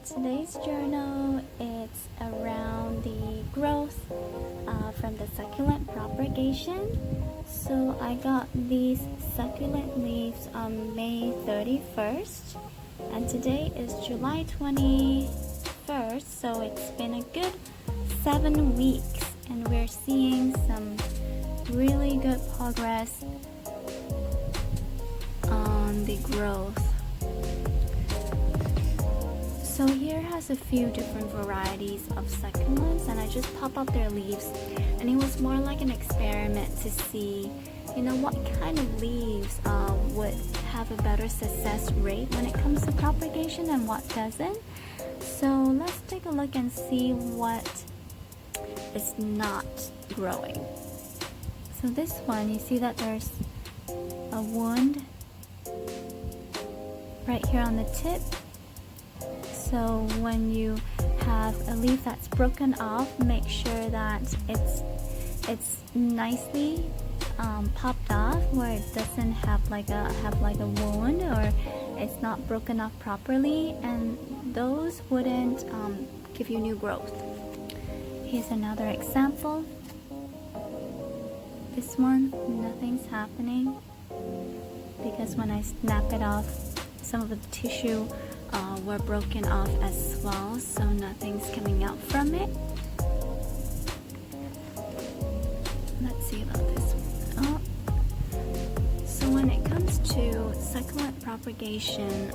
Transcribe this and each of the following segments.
Today's journal is around the growth from the succulent propagation. So I got these succulent leaves on May 31st, and today is July 21st, so it's been a good 7 weeks, and we're seeing some really good progress on the growth. So here has a few different varieties of succulents, and I just pop up their leaves, and it was more like an experiment to see, what kind of leaves would have a better success rate when it comes to propagation and what doesn't. So let's take a look and see what is not growing. So this one, you see that there's a wound right here on the tip. So when you have a leaf that's broken off, make sure that it's nicely popped off, where it doesn't have like a wound, or it's not broken off properly, and those wouldn't give you new growth. Here's another example. This one, nothing's happening because when I snap it off, some of the tissue were broken off as well, so nothing's coming out from it. Let's see about this one. So when it comes to succulent propagation,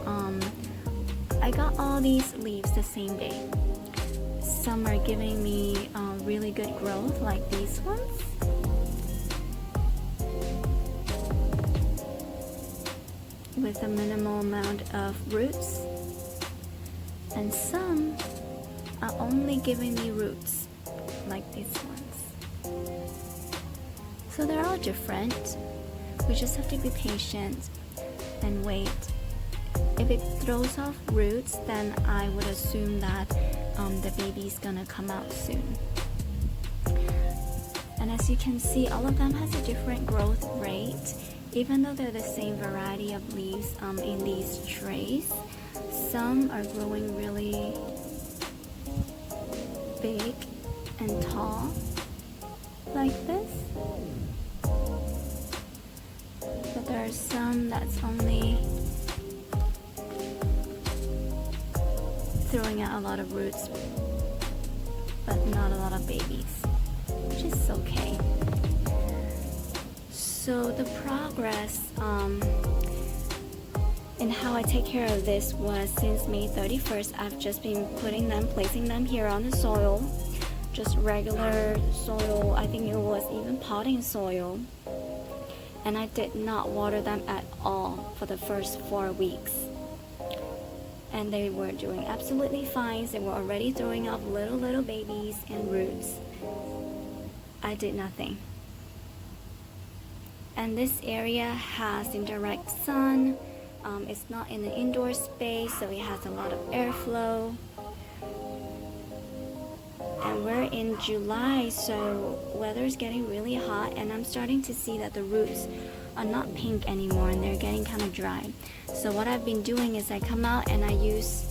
I got all these leaves the same day. Some are giving me really good growth, like these ones. With a minimal amount of roots, and some are only giving me roots, like these ones. So they're all different. We just have to be patient and wait. If it throws off roots, then I would assume that the baby's gonna come out soon. And as you can see, all of them has a different growth rate. Even though they're the same variety of leaves in these trays, some are growing really big and tall, like this. But there are some that's only throwing out a lot of roots, but not a lot of babies, which is okay. So the progress in how I take care of this was since May 31st, I've just been placing them here on the soil, just regular soil. I think it was even potting soil. And I did not water them at all for the first 4 weeks. And they were doing absolutely fine. They were already throwing off little babies and roots. I did nothing. And this area has indirect sun. It's not in an indoor space, so it has a lot of airflow. And we're in July, so weather's getting really hot, and I'm starting to see that the roots are not pink anymore, and they're getting kind of dry. So what I've been doing is I come out and I use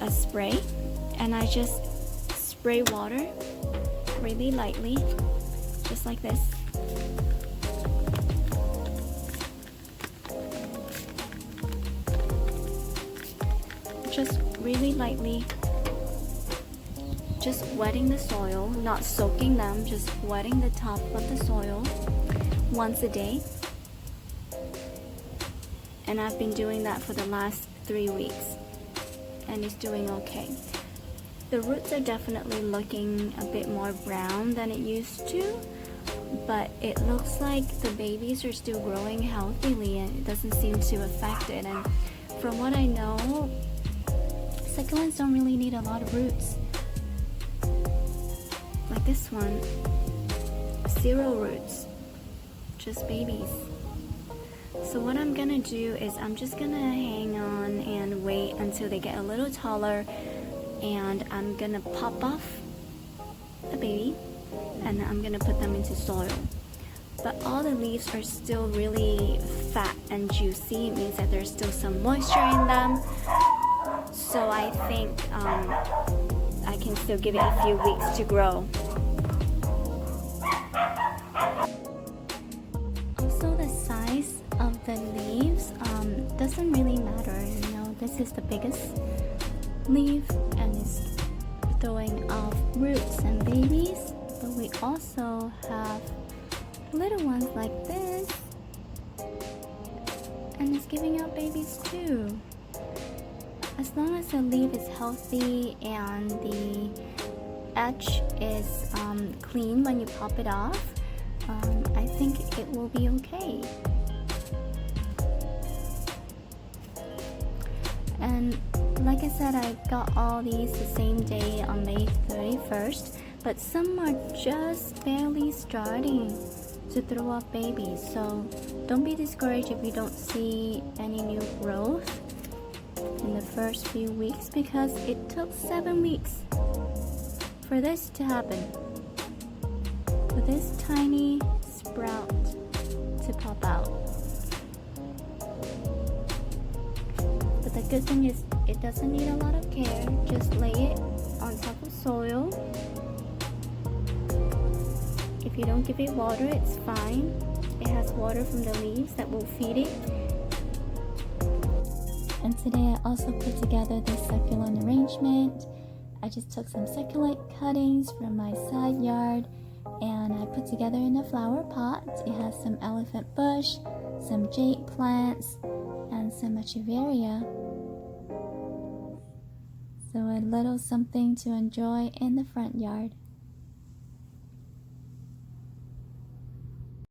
a spray, and I just spray water really lightly, just like this. Just really lightly, just wetting the soil, not soaking them, just wetting the top of the soil once a day. And I've been doing that for the last 3 weeks, and it's doing okay. The roots are definitely looking a bit more brown than it used to, but it looks like the babies are still growing healthily, and it doesn't seem to affect it. And from what I know, succulents don't really need a lot of roots. Like this one, 0 roots, just babies. So what I'm gonna do is I'm just gonna hang on and wait until they get a little taller, and I'm gonna pop off a baby, and I'm gonna put them into soil. But all the leaves are still really fat and juicy. It means that there's still some moisture in them. So I think I can still give it a few weeks to grow. Also, the size of the leaves doesn't really matter. You know, this is the biggest leaf and it's throwing off roots and babies, but we also have little ones like this, and it's giving out babies too. As long as the leaf is healthy and the edge is clean when you pop it off, I think it will be okay. And like I said, I got all these the same day on May 31st, but some are just barely starting to throw up babies. So don't be discouraged if you don't see any new growth in the first few weeks, because it took 7 weeks for this to happen, for this tiny sprout to pop out. But the good thing is it doesn't need a lot of care. Just lay it on top of soil. If you don't give it water, it's fine. It has water from the leaves that will feed it. And today I also put together this succulent arrangement. I just took some succulent cuttings from my side yard and I put together in a flower pot. It has some elephant bush, some jade plants, and some echeveria. So a little something to enjoy in the front yard.